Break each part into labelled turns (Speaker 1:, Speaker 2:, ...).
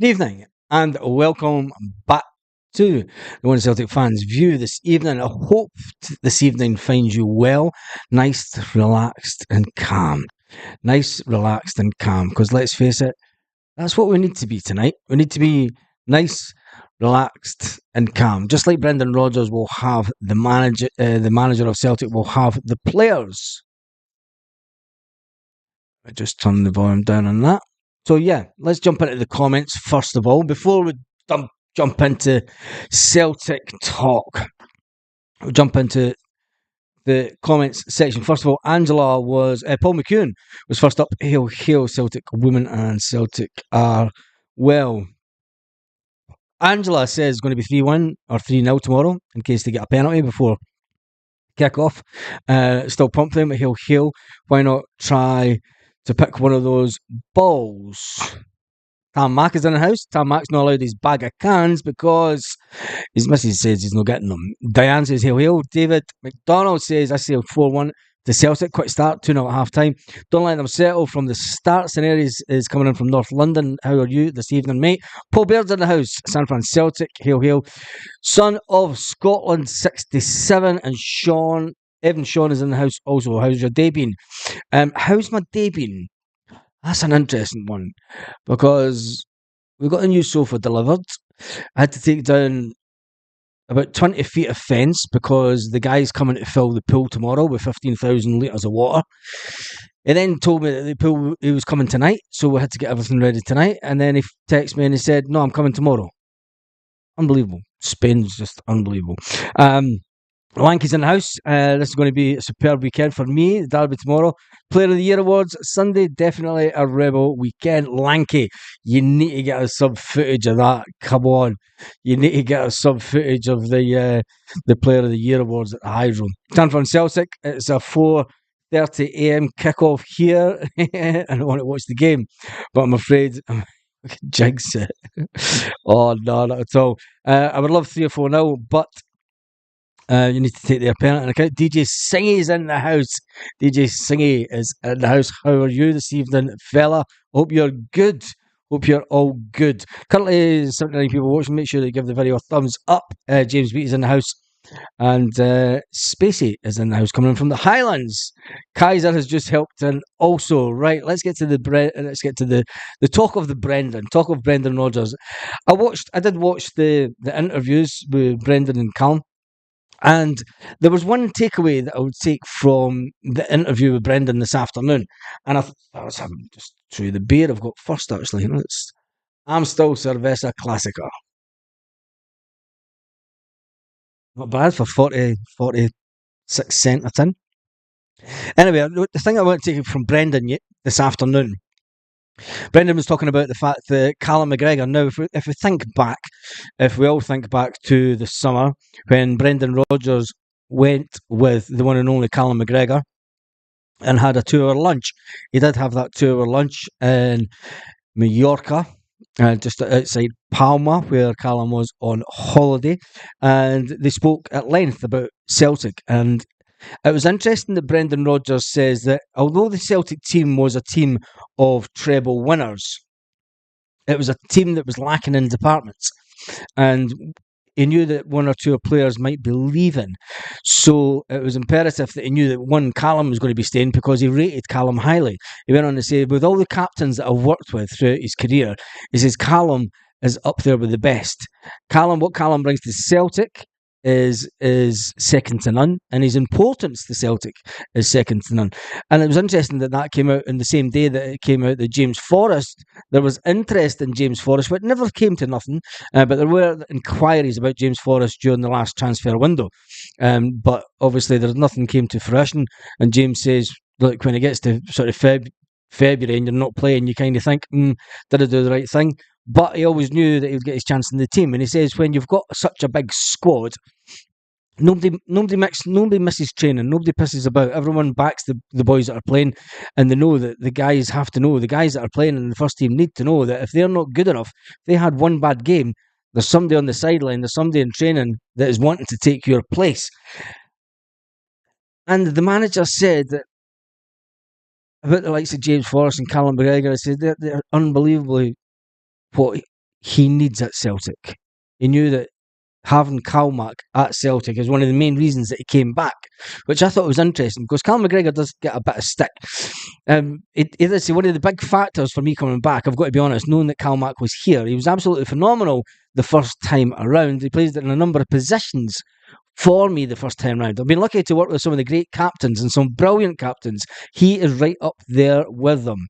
Speaker 1: Good evening and welcome back to the One Celtic Fans View this evening. I hope this evening finds you well, nice, relaxed, and calm. Nice, relaxed, and calm. Because let's face it, that's what we need to be tonight. We need to be nice, relaxed, and calm. Just like Brendan Rodgers will have the manager of Celtic will have the players. I just turn the volume down on that. So yeah, let's jump into the comments first of all before we jump into Celtic talk. We'll jump into the comments section. First of all, Angela was Paul McEwen was first up. Hail, hail, Celtic women and Celtic are well. Angela says it's going to be 3-1 or 3-0 tomorrow in case they get a penalty before kick off. Still pump them. Hail, hail. Why not try to pick one of those balls? Tam Mack is in the house. Tam Mack's not allowed his bag of cans because his missus says he's not getting them. Diane says, hail, hail. David McDonald says, I say 4-1 to Celtic. Quick start, 2-0 at half time. Don't let them settle from the start. Scenario is coming in from North London. How are you this evening, mate? Paul Baird's in the house. San Fran Celtic. Hail, hail. Son of Scotland, 67. And Evan Sean is in the house also. How's your day been? How's my day been? That's an interesting one because we got a new sofa delivered. I had to take down about 20 feet of fence because the guy's coming to fill the pool tomorrow with 15,000 litres of water. He then told me that the pool he was coming tonight, so we had to get everything ready tonight. And then he texted me and he said, "No, I'm coming tomorrow." Unbelievable. Spain's just unbelievable. Lanky's in the house. This is going to be a superb weekend for me. Derby tomorrow. Player of the Year awards Sunday. Definitely a rebel weekend. Lanky, you need to get us some footage of that. Come on, you need to get us some footage of the Player of the Year awards at the Hydro. San Fran Celtic. It's a 4:30 a.m. kickoff here. I don't want to watch the game, but I'm afraid I'm jinx it. Oh no, not at all. I would love 3 or 4-0, but you need to take the apparent into account. DJ Singy is in the house. DJ Singy is in the house. How are you this evening, fella? Hope you're good. Hope you're all good. Currently, 79 people watching. Make sure they give the video a thumbs up. James Beat is in the house. And Spacey is in the house, coming in from the Highlands. Kaiser has just helped in also. Right, let's get to the talk of the Brendan. Talk of Brendan Rodgers. I did watch the interviews with Brendan and Callum. And there was one takeaway that I would take from the interview with Brendan this afternoon. And I was having just through the beer I've got first, actually. It's Amstel Cerveza Classica. Not bad for 46 cent a tin. Anyway, the thing I want to take from Brendan this afternoon, Brendan was talking about the fact that Callum McGregor. Now, if we all think back to the summer when Brendan Rodgers went with the one and only Callum McGregor and had a 2-hour lunch. He did have that 2-hour lunch in Mallorca, just outside Palma, where Callum was on holiday, and they spoke at length about Celtic. And it was interesting that Brendan Rodgers says that although the Celtic team was a team of treble winners, it was a team that was lacking in departments. And he knew that one or two players might be leaving. So it was imperative that he knew that one, Callum was going to be staying because he rated Callum highly. He went on to say, with all the captains that I've worked with throughout his career, he says Callum is up there with the best. What Callum brings to Celtic is second to none, and his importance to Celtic is second to none. And it was interesting that came out in the same day that it came out that James Forrest, there was interest in James Forrest, but it never came to nothing. But there were inquiries about James Forrest during the last transfer window. But obviously nothing came to fruition. And James says, look, when it gets to sort of February and you're not playing, you kind of think, did I do the right thing? But he always knew that he would get his chance in the team. And he says, when you've got such a big squad, nobody misses training. Nobody pisses about. Everyone backs the boys that are playing, and they know that the guys have to know. The guys that are playing in the first team need to know that if they're not good enough, if they had one bad game, there's somebody on the sideline, there's somebody in training that is wanting to take your place. And the manager said that about the likes of James Forrest and Callum McGregor, I said they're unbelievably what he needs at Celtic. He knew that having Calmac at Celtic is one of the main reasons that he came back, which I thought was interesting because Cal McGregor does get a bit of stick. It is one of the big factors for me coming back. I've got to be honest, knowing that Calmac was here, he was absolutely phenomenal the first time around. He plays in a number of positions for me the first time round. I've been lucky to work with some of the great captains and some brilliant captains. He is right up there with them.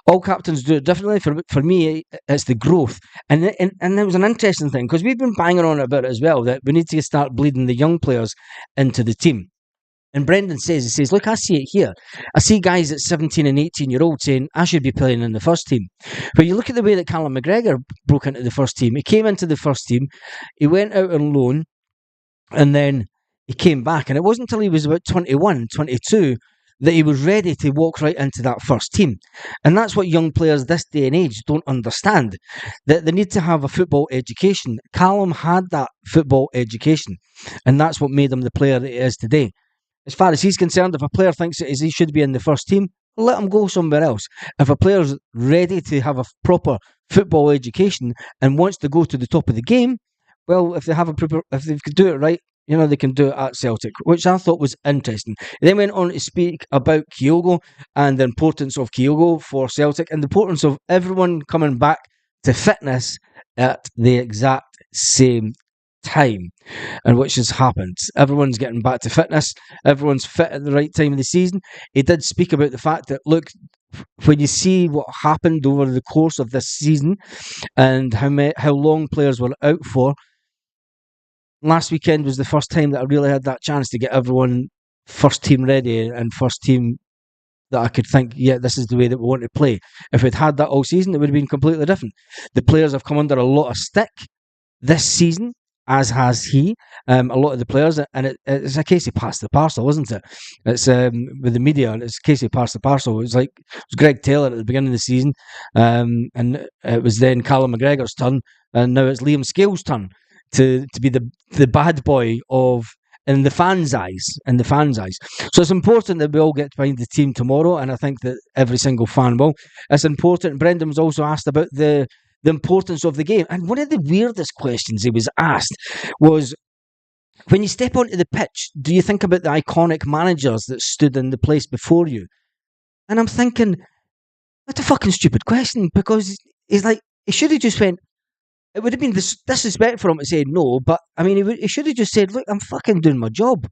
Speaker 1: All captains do it differently. For me, it's the growth. And it was an interesting thing because we've been banging on about it as well, that we need to start bleeding the young players into the team. And Brendan says, look, I see it here. I see guys at 17 and 18-year-old saying, I should be playing in the first team. But you look at the way that Callum McGregor broke into the first team. He came into the first team. He went out on loan. And then he came back, and it wasn't until he was about 21, 22 that he was ready to walk right into that first team. And that's what young players this day and age don't understand, that they need to have a football education. Callum had that football education, and that's what made him the player that he is today. As far as he's concerned, if a player thinks that he should be in the first team, let him go somewhere else. If a player's ready to have a proper football education and wants to go to the top of the game, well, if they can do it right, they can do it at Celtic, which I thought was interesting. He then went on to speak about Kyogo and the importance of Kyogo for Celtic and the importance of everyone coming back to fitness at the exact same time, and which has happened. Everyone's getting back to fitness. Everyone's fit at the right time of the season. He did speak about the fact that, look, when you see what happened over the course of this season and how long players were out for, last weekend was the first time that I really had that chance to get everyone first team ready and first team that I could think, yeah, this is the way that we want to play. If we'd had that all season, it would have been completely different. The players have come under a lot of stick this season, as has he, a lot of the players, and it's a case of pass the parcel, isn't it? It's with the media, and it's a case of pass the parcel. It was Greg Taylor at the beginning of the season, and it was then Callum McGregor's turn, and now it's Liam Scales' turn to be the bad boy in the fans' eyes. So it's important that we all get behind the team tomorrow, and I think that every single fan will. It's important. Brendan was also asked about the importance of the game, and one of the weirdest questions he was asked was, when you step onto the pitch, do you think about the iconic managers that stood in the place before you? And I'm thinking, that's a fucking stupid question, because he's like, he should have just went, it would have been disrespect for him to say no, but I mean, he should have just said, look, I'm fucking doing my job.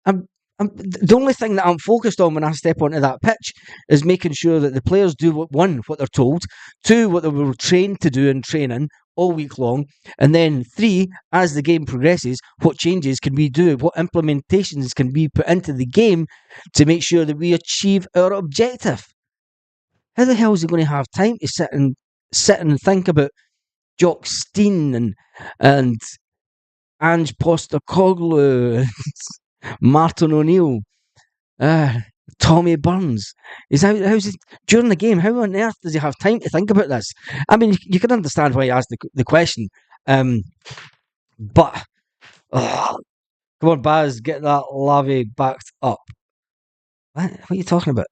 Speaker 1: The only thing that I'm focused on when I step onto that pitch is making sure that the players do what they're told, two, what they were trained to do in training all week long, and then three, as the game progresses, what changes can we do, what implementations can we put into the game to make sure that we achieve our objective. How the hell is he going to have time to sit and think about Jock Stein and Ange Postecoglou and Martin O'Neill, Tommy Burns? How's it during the game? How on earth does he have time to think about this? I mean, you can understand why he asked the question, but come on, Baz, get that Lavy backed up. What are you talking about?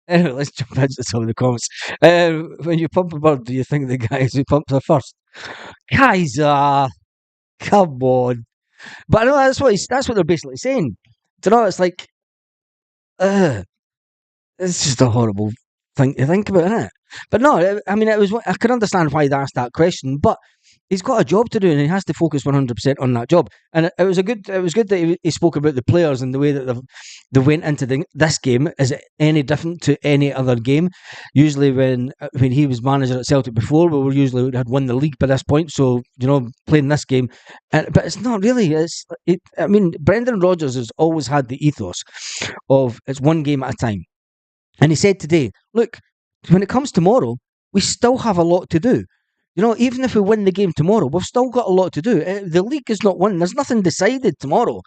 Speaker 1: Anyway, let's jump into some of the comments. When you pump a bird, do you think the guys who pumps her first? Kaiser, come on. But I know that's what they're basically saying. Do you know, it's like, it's just a horrible thing to think about, isn't it? But no, I mean, I can understand why they asked that question, but he's got a job to do, and he has to focus 100% on that job. And it was good that he spoke about the players and the way that they went into this game. Is it any different to any other game? Usually, when he was manager at Celtic before, we were usually had won the league by this point. So playing this game, but it's not really. I mean, Brendan Rodgers has always had the ethos of it's one game at a time, and he said today, look, when it comes tomorrow, we still have a lot to do. Even if we win the game tomorrow, we've still got a lot to do. The league is not won. There's nothing decided tomorrow.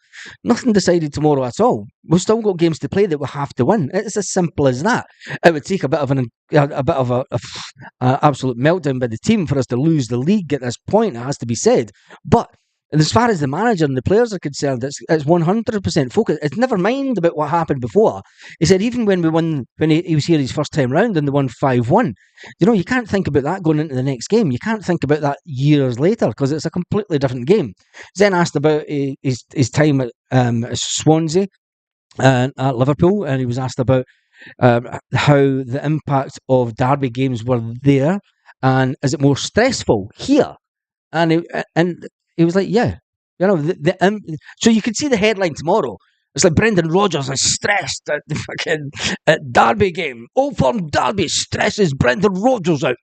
Speaker 1: Nothing decided tomorrow at all. We've still got games to play that we have to win. It's as simple as that. It would take a bit of an absolute meltdown by the team for us to lose the league at this point. It has to be said. But And as far as the manager and the players are concerned, it's 100% focused. It's never mind about what happened before. He said even when we won, when he was here his first time round and they won 5-1, you can't think about that going into the next game. You can't think about that years later because it's a completely different game. He's then asked about his time at Swansea and at Liverpool, and he was asked about how the impact of derby games were there, and is it more stressful here? And he was like, yeah, so you can see the headline tomorrow. It's like Brendan Rodgers is stressed at the fucking at derby game. Old Firm derby stresses Brendan Rodgers out.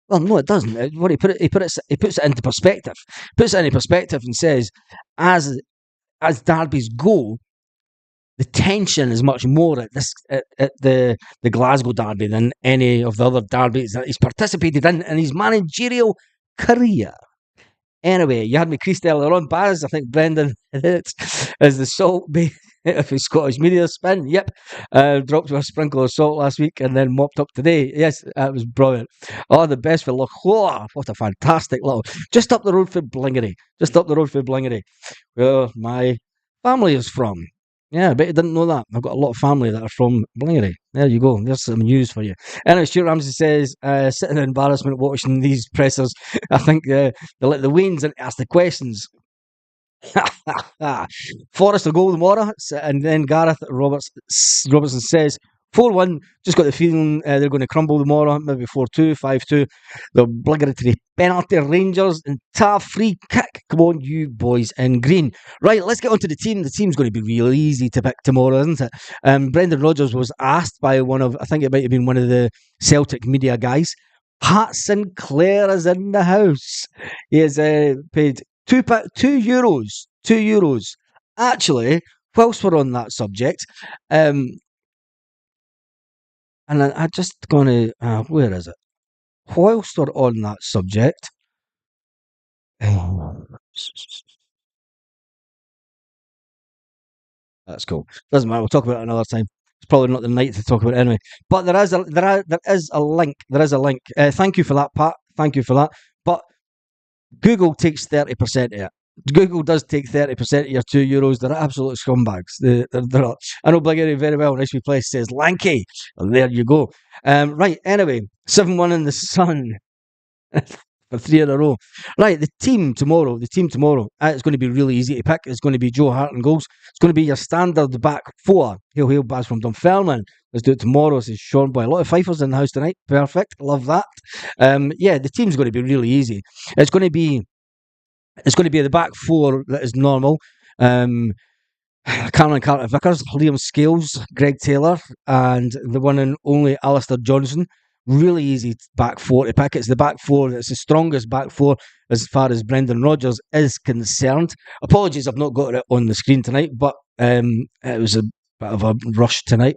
Speaker 1: Well, no, it doesn't. What he puts it into perspective. Puts it into perspective and says, as derbies go, the tension is much more at the Glasgow derby than any of the other derbies that he's participated in his managerial career. Anyway, you had me creased earlier on, Baz. I think Brendan is the salt bay of his Scottish media spin. Yep. Dropped with a sprinkle of salt last week and then mopped up today. Yes, that was brilliant. Oh, the best for Loch. Oh, what a fantastic little. Just up the road for Blingery. Where my family is from. Yeah, I bet you didn't know that. I've got a lot of family that are from Blingery. There you go. There's some news for you. Anyway, Stuart Ramsey says, sitting in embarrassment watching these pressers, I think they let the Waynes ask the questions. Forrest will go tomorrow, and then Gareth Robertson says 4-1. Just got the feeling they're going to crumble tomorrow, maybe 4-2, 5-2. The obligatory penalty, Rangers, and tough free kick. Come on, you boys in green. Right, let's get on to the team. The team's going to be real easy to pick tomorrow, isn't it? Brendan Rodgers was asked by I think it might have been one of the Celtic media guys. Pat Sinclair is in the house. He has paid €2. Actually, whilst we're on that subject, and I just going to, where is it? Whilst we're on that subject, that's cool. Doesn't matter. We'll talk about it another time. It's probably not the night to talk about it anyway. But there is a link. Thank you for that, Pat. Thank you for that. But Google takes 30% of it. Google does take 30% of your €2. They're absolute scumbags. They're I know Bliggery very well. Nice wee place says Lanky. Well, there you go. Right. Anyway, 7-1 in the Sun for 3 in a row. Right. The team tomorrow. It's going to be really easy to pick. It's going to be Joe Hart in goals. It's going to be your standard back four. Hail Baz from Dunfermline. Let's do it tomorrow. Says Sean Boy. A lot of Fifers in the house tonight. Perfect. Love that. Yeah, the team's going to be really easy. It's going to be the back four that is normal. Cameron Carter-Vickers, Liam Scales, Greg Taylor, and the one and only Alistair Johnson. Really easy back four to pick. It's the back four that's the strongest back four as far as Brendan Rodgers is concerned. Apologies, I've not got it on the screen tonight, but it was a bit of a rush tonight.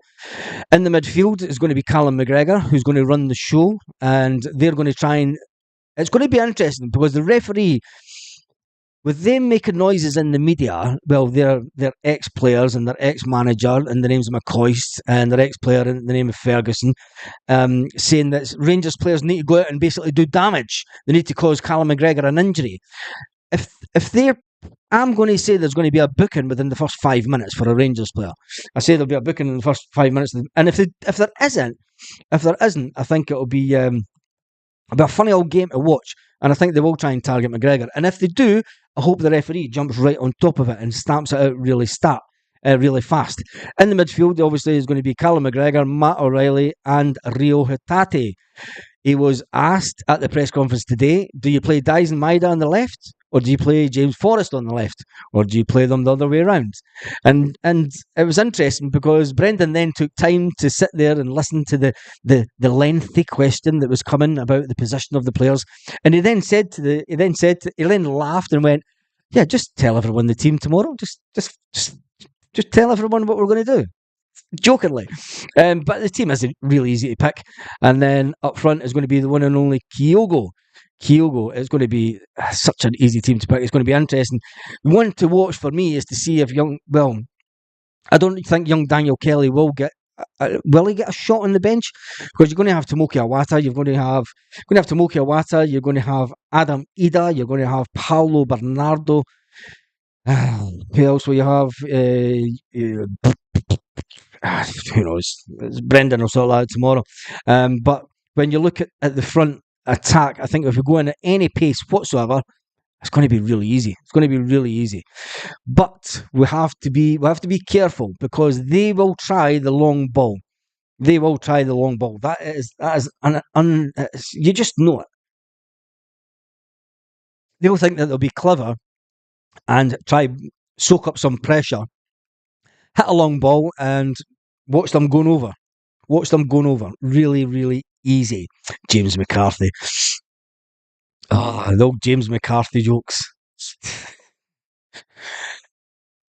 Speaker 1: In the midfield is going to be Callum McGregor, who's going to run the show, and they're going to try and... It's going to be interesting because the referee... With them making noises in the media, well, they're ex-players and their ex-manager, and the name's McCoist, and their ex-player in the name of Ferguson, saying that Rangers players need to go out and basically do damage. They need to cause Callum McGregor an injury. I'm going to say there's going to be a booking within the first 5 minutes for a Rangers player. I say there'll be a booking in the first 5 minutes, and if there isn't, I think it'll be a funny old game to watch. And I think they will try and target McGregor. And if they do, I hope the referee jumps right on top of it and stamps it out really fast. In the midfield, obviously, is going to be Callum McGregor, Matt O'Reilly, and Rio Hatate. He was asked at the press conference today, do you play Dyson Maeda on the left? Or do you play James Forrest on the left? Or do you play them the other way around? And it was interesting because Brendan then took time to sit there and listen to the lengthy question that was coming about the position of the players. And he then laughed and went, yeah, just tell everyone the team tomorrow. Just tell everyone what we're going to do. Jokingly. But the team is really easy to pick. And then up front is going to be the one and only Kyogo. Is going to be such an easy team to pick. It's going to be interesting. One to watch for me is to see if I don't think young Daniel Kelly will get a shot on the bench, because you're going to have Tomoki Iwata, you're going to have Adam Ida, you're going to have Paulo Bernardo, Who else will you have? Who knows? Brendan will sort that out tomorrow. But when you look at the front attack, I think if we go in at any pace whatsoever, it's going to be really easy. It's going to be really easy. But we have to be careful because they will try the long ball. They will try the long ball. That is you just know it. They'll think that they'll be clever and try soak up some pressure, hit a long ball, and watch them going over. Watch them going over. Really, really easy. James McCarthy. The old James McCarthy jokes.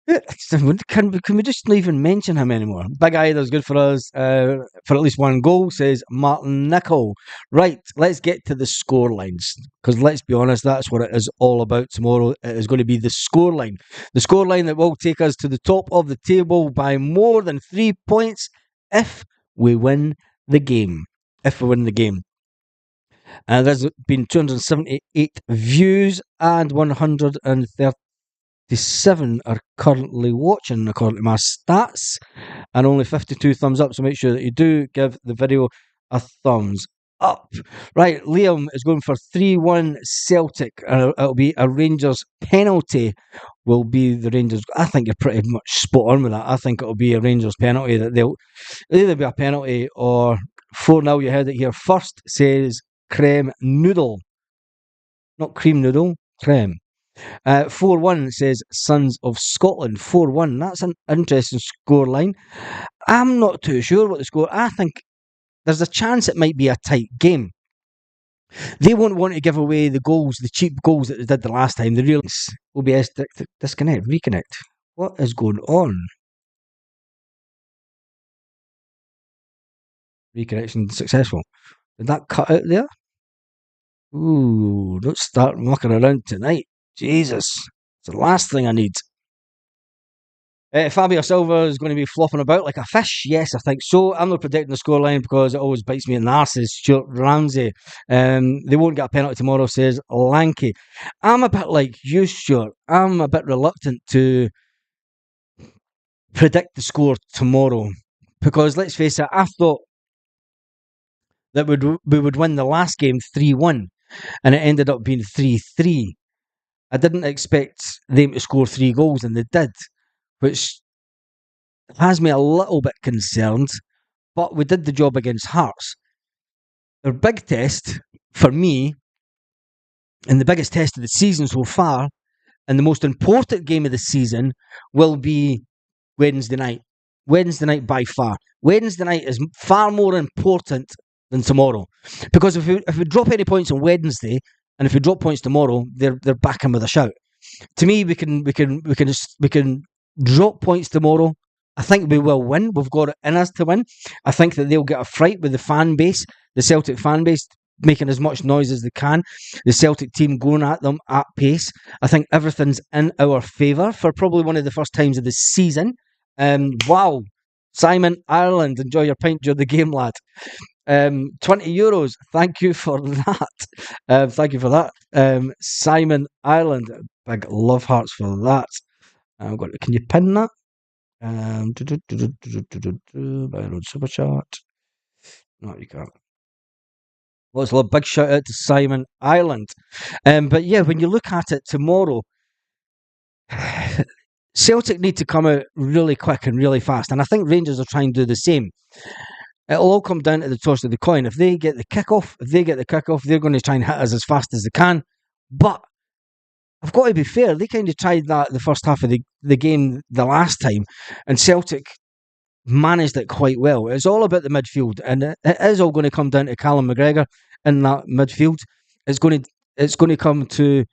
Speaker 1: Can we just not even mention him anymore? Big Either's good for us for at least one goal, says Martin Nicol. Right, let's get to the score lines. Because let's be honest, that's what it is all about tomorrow. It is going to be the score line. The score line that will take us to the top of the table by more than 3 points if we win the game. If we win the game. There's been 278 views and 137 are currently watching, according to my stats, and only 52 thumbs up. So make sure that you do give the video a thumbs up. Right, Liam is going for 3-1 Celtic. It'll be a Rangers penalty. Will be the Rangers. I think you're pretty much spot on with that. I think it'll be a Rangers penalty. That they'll either be a penalty or 4-0. You heard it here first. Says creme noodle, not cream noodle, creme. 4-1 says Sons of Scotland. 4-1. That's an interesting scoreline. I'm not too sure what the score. I think there's a chance it might be a tight game. They won't want to give away the goals, the cheap goals that they did the last time. The real OBS disconnect, reconnect. What is going on? Reconnection successful. Did that cut out there? Ooh, don't start mucking around tonight. Jesus. It's the last thing I need. Fabio Silva is going to be flopping about like a fish. Yes, I think so. I'm not predicting the scoreline because it always bites me in the arse. Stuart Ramsey. They won't get a penalty tomorrow, says Lanky. I'm a bit like you, Stuart. I'm a bit reluctant to predict the score tomorrow because let's face it, I thought that we would win the last game 3-1 and it ended up being 3-3. I didn't expect them to score 3 goals and they did, which has me a little bit concerned, but we did the job against Hearts. Their big test, for me, and the biggest test of the season so far, and the most important game of the season, will be Wednesday night. Wednesday night by far. Wednesday night is far more important than tomorrow. Because if we drop any points on Wednesday, and if we drop points tomorrow, they're back in with a shout. To me, we can drop points tomorrow. I think we will win. We've got it in us to win. I think that they'll get a fright with the fan base, the Celtic fan base, making as much noise as they can. The Celtic team going at them at pace. I think everything's in our favour for probably one of the first times of the season. Wow. Simon Ireland, enjoy your pint during the game, lad. €20. Thank you for that. Thank you for that. Simon Ireland, big love hearts for that. Can you pin that? Byron Super Chat. No, you can't. Well, it's a big shout out to Simon Ireland. But yeah, when you look at it tomorrow, Celtic need to come out really quick and really fast, and I think Rangers are trying to do the same. It'll all come down to the toss of the coin. If they get the kickoff, they're going to try and hit us as fast as they can. But I've got to be fair, they kind of tried that the first half of the game the last time, and Celtic managed it quite well. It's all about the midfield, and it is all going to come down to Callum McGregor in that midfield. It's going to come to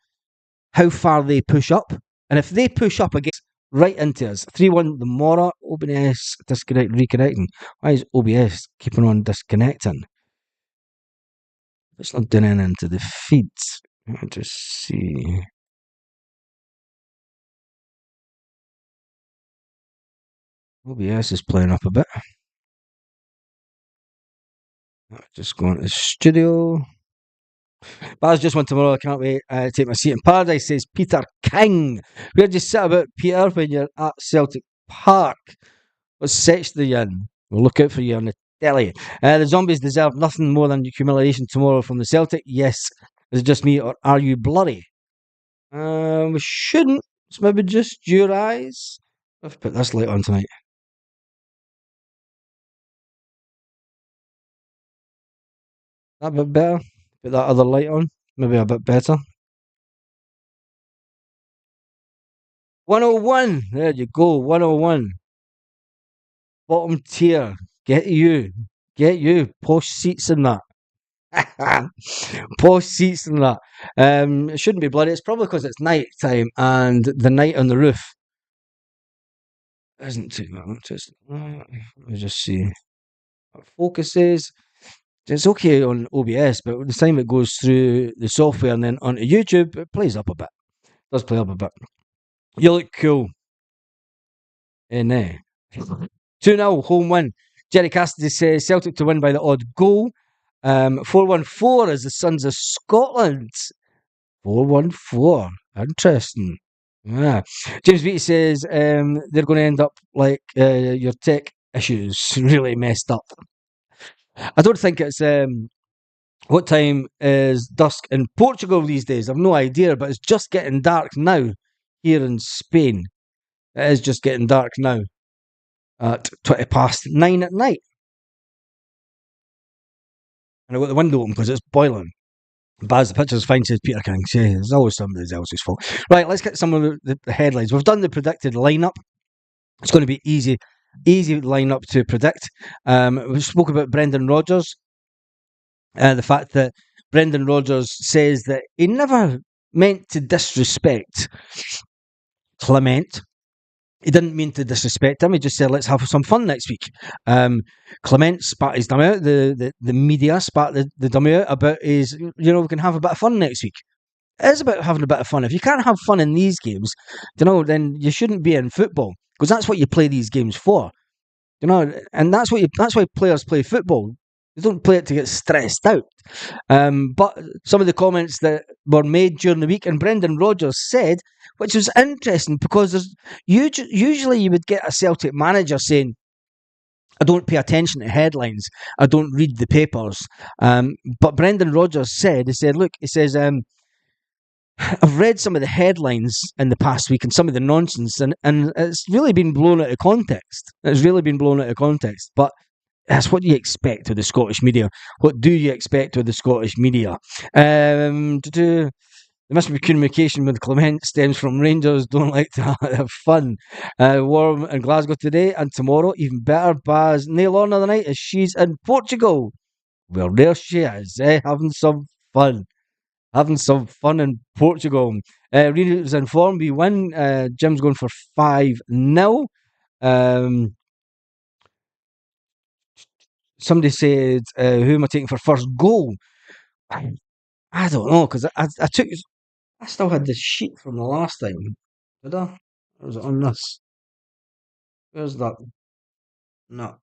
Speaker 1: how far they push up, and if they push up against right into us, 3-1 the Mora, OBS reconnecting. Why is OBS keeping on disconnecting? It's not doing anything to the feeds. Let me just see. OBS is playing up a bit. Just go into the studio. Baz just won tomorrow. I can't wait to take my seat in paradise, says Peter King. Where'd you sit about, Peter, when you're at Celtic Park? What section are you in? We'll look out for you on the telly. The Zombies deserve nothing more than humiliation tomorrow from the Celtic. Yes. Is it just me, or are you blurry? We shouldn't. It's maybe just your eyes. I've put this light on tonight. That a bit better. Put that other light on. Maybe a bit better. 101. There you go. 101. Bottom tier. Get you. Get you. Posh seats in that. Posh seats in that. It shouldn't be bloody. It's probably because it's night time and the night on the roof isn't too much. Let me just see. Focuses. It's okay on OBS, but the time it goes through the software and then onto YouTube, it plays up a bit. It does play up a bit. You look cool. Eh? 2-0 home win. Jerry Cassidy says Celtic to win by the odd goal. 414 is the Sons of Scotland. 414. Interesting. Yeah. James Beattie says they're going to end up like your tech issues, really messed up. I don't think it's what time is dusk in Portugal these days? I've no idea, but it's just getting dark now here in Spain. It is just getting dark now at 9:20 at night. And I've got the window open because it's boiling. Baz, the picture's fine, says Peter King. See, it's always somebody else's fault. Right, let's get some of the headlines. We've done the predicted lineup. It's going to be easy lineup to predict. We spoke about Brendan Rodgers. The fact that Brendan Rodgers says that he never meant to disrespect Clement. He didn't mean to disrespect him. He just said, let's have some fun next week. Clement spat his dummy out. The media spat the dummy out about his, we can have a bit of fun next week. It is about having a bit of fun. If you can't have fun in these games, then you shouldn't be in football, because that's what you play these games for. And that's why players play football. They don't play it to get stressed out. But some of the comments that were made during the week, and Brendan Rodgers said, which was interesting, because there's usually you would get a Celtic manager saying, I don't pay attention to headlines, I don't read the papers. But Brendan Rodgers said, I've read some of the headlines in the past week and some of the nonsense, and it's really been blown out of context. But that's what you expect of the Scottish media. What do you expect of the Scottish media? The miscommunication with Clement stems from Rangers don't like to have fun. Warm in Glasgow today and tomorrow. Even better, Baz. Nail on the night as she's in Portugal. Well, there she is, having some fun. Having some fun in Portugal. Readers informed we win. Jim's going for 5-0. Somebody said, who am I taking for first goal? I don't know, because I still had the sheet from the last time. Did I? Or was it on this? Where's that? No.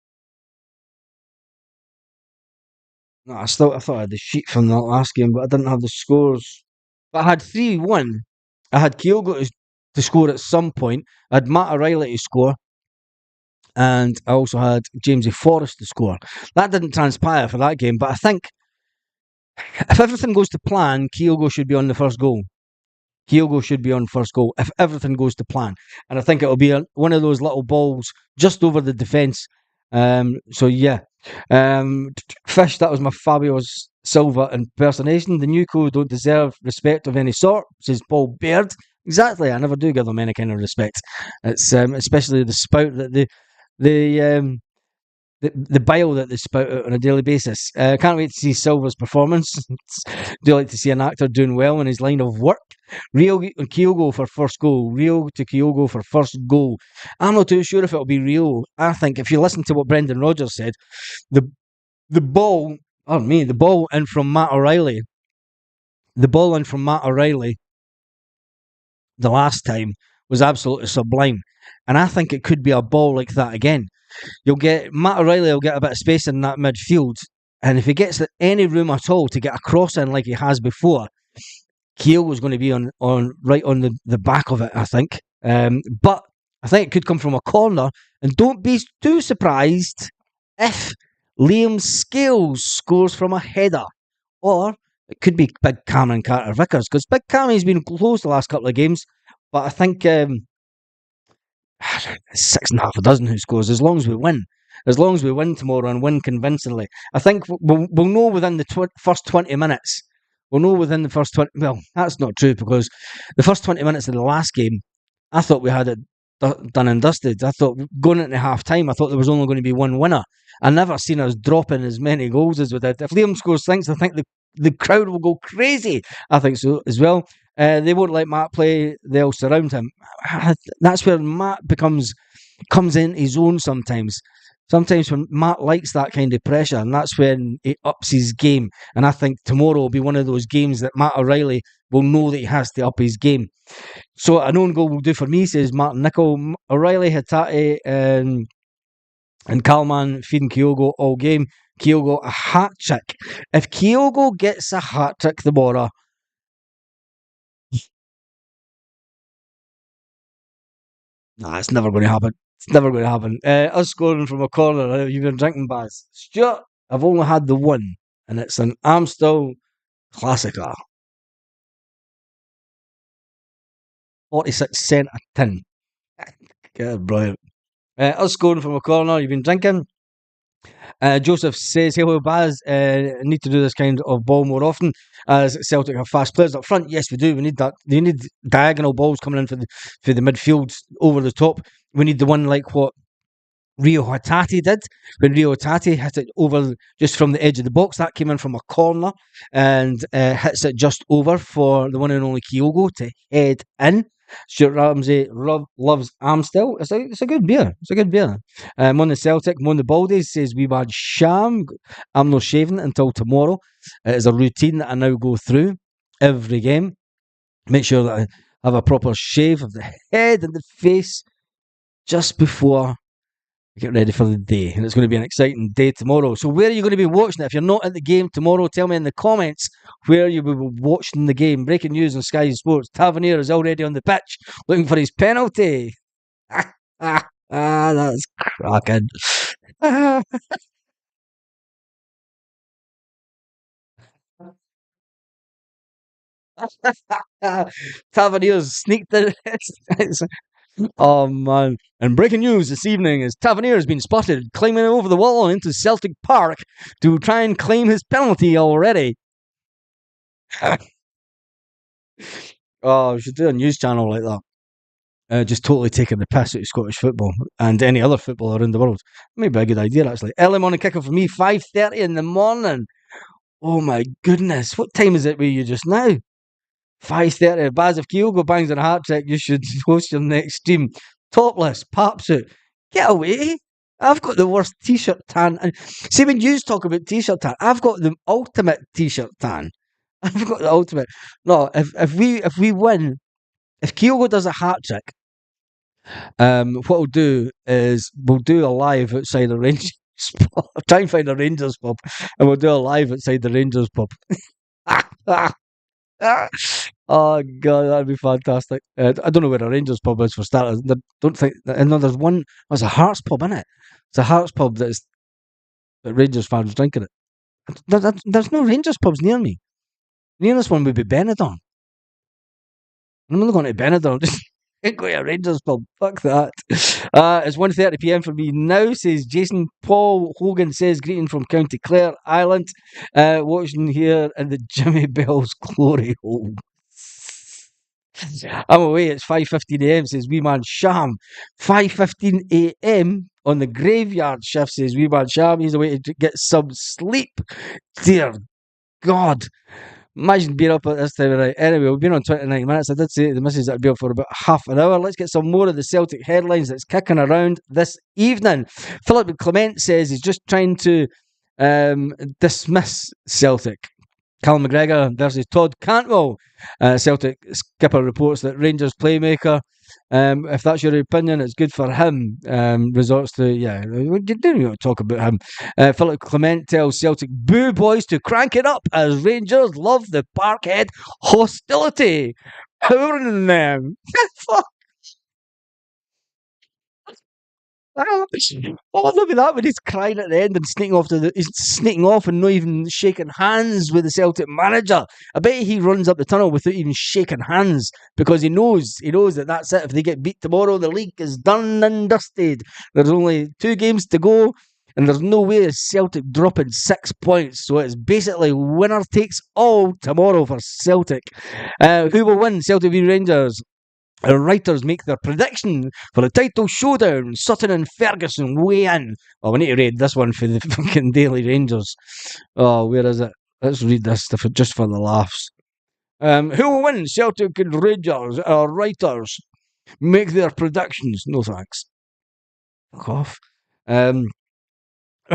Speaker 1: No, I thought I had the sheet from that last game, but I didn't have the scores. But I had 3-1. I had Kyogo to score at some point. I had Matt O'Reilly to score. And I also had Jamesy Forrest to score. That didn't transpire for that game, but I think if everything goes to plan, Kyogo should be on the first goal. Kyogo should be on first goal if everything goes to plan. And I think it'll be one of those little balls just over the defence. So, yeah. Fish, that was my Fabio Silva impersonation. The new co don't deserve respect of any sort, says Paul Baird. Exactly, I never do give them any kind of respect. It's especially the spout that the bile that they spout out on a daily basis. Can't wait to see Silva's performance. Do like to see an actor doing well in his line of work. Rio and Kyogo for first goal. Rio to Kyogo for first goal. I'm not too sure if it'll be Rio. I think if you listen to what Brendan Rodgers said, the ball in from Matt O'Reilly. The ball in from Matt O'Reilly the last time was absolutely sublime. And I think it could be a ball like that again. Matt O'Reilly will get a bit of space in that midfield, And if he gets any room at all to get a cross in like he has before, Keel was going to be on right on the back of it, I think. But I think it could come from a corner. And don't be too surprised if Liam Scales scores from a header. Or it could be Big Cameron Carter Vickers, because Big Cameron's been close the last couple of games. But I think 6.5 who scores, as long as we win. As long as we win tomorrow and win convincingly. I think we'll know within the first 20 minutes. We'll know within the first 20... Well, that's not true, because the first 20 minutes of the last game, I thought we had it done and dusted. I thought, going into half-time, I thought there was only going to be one winner. I never seen us dropping as many goals as we did. If Liam scores things, I think the crowd will go crazy. I think so as well. They won't let Matt play. They'll surround him. That's where Matt comes in his own sometimes. Sometimes when Matt likes that kind of pressure, and that's when he ups his game. And I think tomorrow will be one of those games that Matt O'Reilly will know that he has to up his game. So an own goal will do for me, says Martin Nicol. O'Reilly, Hatate, and Kalman feeding Kyogo all game. Kyogo a hat trick. If Kyogo gets a hat trick tomorrow, nah, it's never going to happen. It's never going to happen. Us scoring from a corner, you've been drinking, Baz. Stuart, I've only had the one, and it's an Amstel Classica. 46 cent a tin. Yeah, brilliant. Us scoring from a corner, you've been drinking. Joseph says, hello, Baz. Need to do this kind of ball more often, as Celtic have fast players up front. Yes, we do. We need that. We need diagonal balls coming in for the midfield over the top. We need the one like what Rio Hatate did, when Rio Hatate hit it over just from the edge of the box. That came in from a corner and hits it just over for the one and only Kyogo to head in. Stuart Ramsey loves Amstel. It's a good beer. It's a good beer. On the Celtic, Mon the Baldy says, we bad sham. I'm not shaving until tomorrow. It is a routine that I now go through every game. Make sure that I have a proper shave of the head and the face just before get ready for the day, and it's going to be an exciting day tomorrow. So where are you going to be watching it? If you're not at the game tomorrow, tell me in the comments where you will be watching the game. Breaking news on Sky Sports: Tavernier is already on the pitch looking for his penalty. That's cracking. Tavernier's sneaked in. Oh man. And breaking news this evening is Tavernier has been spotted climbing over the wall into Celtic Park to try and claim his penalty already. Oh, we should do a news channel like that. Just totally taking the piss out of Scottish football and any other football around the world. Maybe a good idea, actually. Early morning kicker for me, 5:30 in the morning. Oh my goodness. What time is it with you just now? 5:30. Baz, if Kyogo bangs on a hat trick, you should host your next stream. Topless, pap suit. Get away. I've got the worst t-shirt tan. And see, when you talk about t-shirt tan, I've got the ultimate t-shirt tan. I've got the ultimate. No, if we win, if Kyogo does a hat trick, what we'll do is we'll do a live outside the Rangers pub. Try and find a Rangers pub, and we'll do a live outside the Rangers pub. Oh god, that'd be fantastic. I don't know where a Rangers pub is for starters. I don't think. No, there's one. There's a Hearts pub in it. It's a Hearts pub that Rangers fans drinking it. There's no Rangers pubs near me. The nearest one would be Benidorm. I'm not going to Benidorm. Just ain't going to a Rangers pub. Fuck that. It's 1:30 p.m. for me now, says Jason. Paul Hogan says, greeting from County Clare, Ireland. Watching here in the Jimmy Bell's glory hole. I'm away. It's 5:15 a.m. says Wee Man Sham. 5:15 a.m. on the graveyard shift, says Wee Man Sham. He's away to get some sleep. Dear God. Imagine being up at this time of night. Anyway, we've been on 29 minutes. I did say to the missus I'd be up for about half an hour. Let's get some more of the Celtic headlines that's kicking around this evening. Philip Clement says he's just trying to dismiss Celtic. Callum McGregor versus Todd Cantwell. Celtic skipper reports that Rangers playmaker If that's your opinion, it's good for him. Resorts to, yeah, you didn't even talk about him. Philip Clement tells Celtic boo boys to crank it up as Rangers love the Parkhead hostility. Hooring them. Oh, look at that when he's crying at the end and he's sneaking off and not even shaking hands with the Celtic manager. I bet he runs up the tunnel without even shaking hands because he knows that that's it. If they get beat tomorrow, the league is done and dusted. There's only 2 games to go, and there's no way of Celtic dropping 6 points. So it's basically winner takes all tomorrow for Celtic. Who will win? Celtic v Rangers. Writers make their prediction for the title showdown. Sutton and Ferguson weigh in. Oh, we need to read this one for the fucking Daily Rangers. Oh, where is it? Let's read this just for the laughs. Who will win? Celtic and Rangers. Writers make their predictions. No thanks. Fuck off.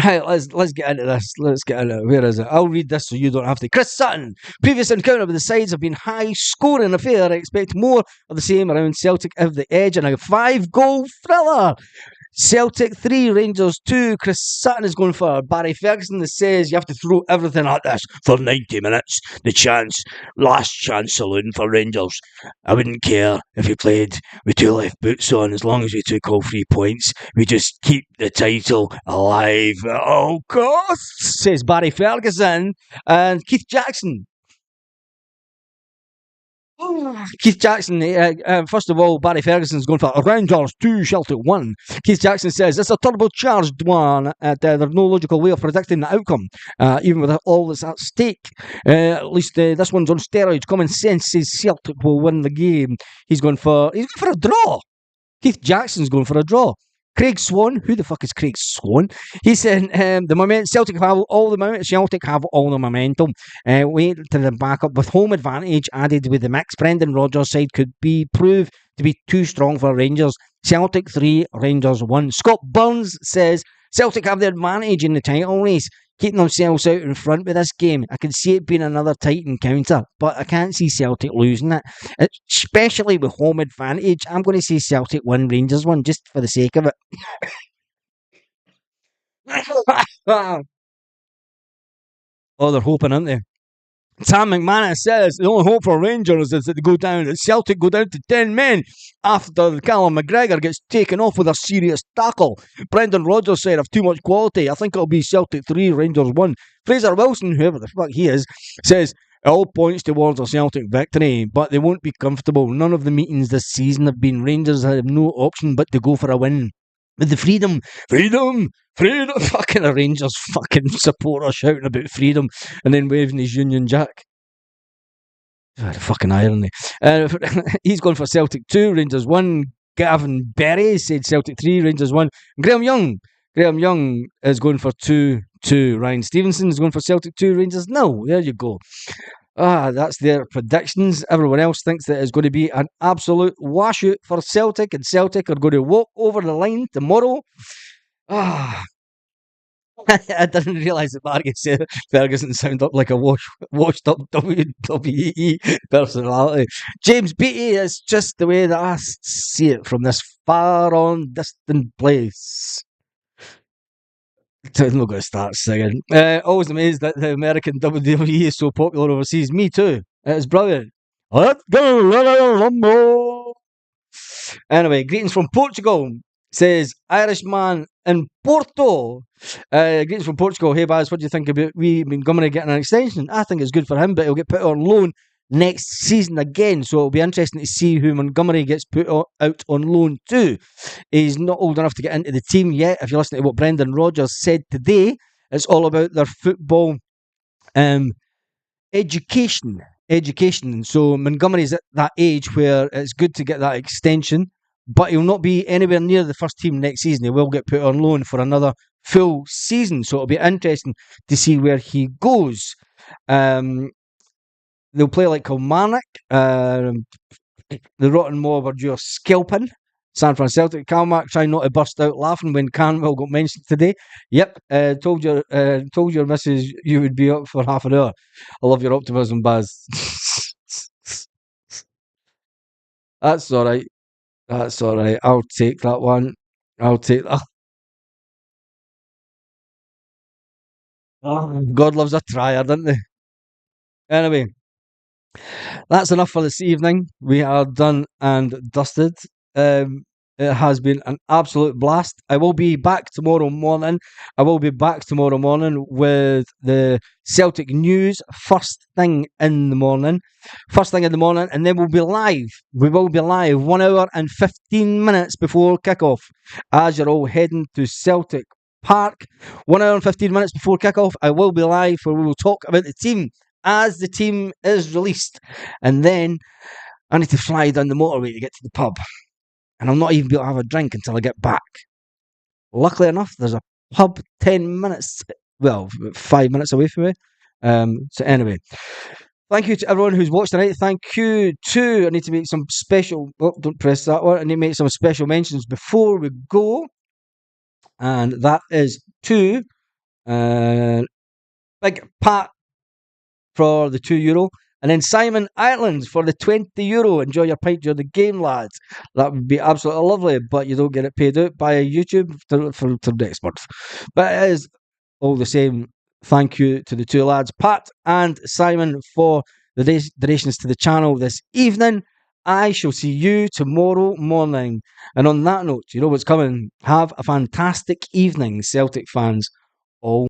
Speaker 1: Right, let's get into this. Let's get into it. Where is it? I'll read this so you don't have to. Chris Sutton. Previous encounter with the sides have been high-scoring affair. I expect more of the same around Celtic have the edge and a 5-goal thriller. Celtic 3, Rangers 2. Chris Sutton is going for Barry Ferguson that says you have to throw everything at this for 90 minutes. Last chance saloon for Rangers. I wouldn't care if we played with 2 left boots on as long as we took all 3 points. We just keep the title alive at all costs, says Barry Ferguson. And Keith Jackson. Keith Jackson, first of all, Barry Ferguson's going for Rangers 2, Celtic 1. Keith Jackson says, it's a turbocharged one. There's no logical way of predicting the outcome, even with all that's at stake. At least this one's on steroids. Common sense says Celtic will win the game. He's going for a draw. Keith Jackson's going for a draw. Craig Swan, who the fuck is Craig Swan? He said, the moment Celtic have all the momentum. Celtic have all the momentum. Wait to the backup with home advantage added with the mix. Brendan Rodgers' side could be proved to be too strong for Rangers. Celtic 3, Rangers 1. Scott Burns says Celtic have the advantage in the title race, keeping themselves out in front with this game. I can see it being another tight encounter, but I can't see Celtic losing it, especially with home advantage. I'm going to say Celtic 1, Rangers 1, just for the sake of it. Oh, they're hoping, aren't they? Sam McManus says the only hope for Rangers is that Celtic go down to 10 men after Callum McGregor gets taken off with a serious tackle. Brendan Rodgers said, I've too much quality. I think it'll be Celtic 3, Rangers 1. Fraser Wilson, whoever the fuck he is, says it all points towards a Celtic victory, but they won't be comfortable. None of the meetings this season have been. Rangers have no option but to go for a win. With the freedom, fucking a Rangers fucking supporter shouting about freedom and then waving his Union Jack. Oh, the fucking irony. He's going for Celtic 2, Rangers 1. Gavin Berry said Celtic 3, Rangers 1. Graham Young is going for 2-2. Ryan Stevenson is going for Celtic 2, Rangers 0. There you go. That's their predictions. Everyone else thinks that it's going to be an absolute washout for Celtic, and Celtic are going to walk over the line tomorrow. I didn't realise that Marcus Ferguson sounded up like a washed up WWE personality. James Beattie is just the way that I see it from this far on distant place. I'm not going to start singing. Always amazed that the American WWE is so popular overseas. Me too. It's brilliant. Let's go, Royal Rumble. Anyway, greetings from Portugal. Says Irishman in Porto. Greetings from Portugal. Hey, Baz, what do you think about Montgomery getting an extension? I think it's good for him, but he'll get put on loan next season again. So it'll be interesting to see who Montgomery gets put out on loan to. He's not old enough to get into the team yet. If you listen to what Brendan Rodgers said today, it's all about their football education. So Montgomery's at that age where it's good to get that extension, but he'll not be anywhere near the first team next season. He will get put on loan for another full season. So it'll be interesting to see where he goes. They'll play like Kilmarnock. The Rotten Mob are just scalping San Francisco. Celtic. Kilmarnock trying not to burst out laughing when Canwell got mentioned today. Yep, told your missus you would be up for half an hour. I love your optimism, Baz. That's all right. That's all right. I'll take that one. I'll take that. Oh, God loves a trier, doesn't he? Anyway, that's enough for this evening. We are done and dusted. Um, it has been an absolute blast. I will be back tomorrow morning. I will be back tomorrow morning with the Celtic news first thing in the morning. First thing in the morning, and then we'll be live. We will be live 1 hour and 15 minutes before kickoff as you're all heading to Celtic Park. 1 hour and 15 minutes before kickoff, I will be live where we will talk about the team as the team is released. And then I need to fly down the motorway to get to the pub. And I'll not even be able to have a drink until I get back. Luckily enough, there's a pub 10 minutes, well, 5 minutes away from me. So anyway, thank you to everyone who's watched tonight. Thank you to, I need to make some special, don't press that one. I need to make some special mentions before we go. And that is to Big Pat for the €2. And then Simon Ireland for the €20. Enjoy your pint during the game, lads. That would be absolutely lovely, but you don't get it paid out by YouTube for next month. But it is all the same. Thank you to the two lads, Pat and Simon, for the donations to the channel this evening. I shall see you tomorrow morning. And on that note, you know what's coming. Have a fantastic evening, Celtic fans. All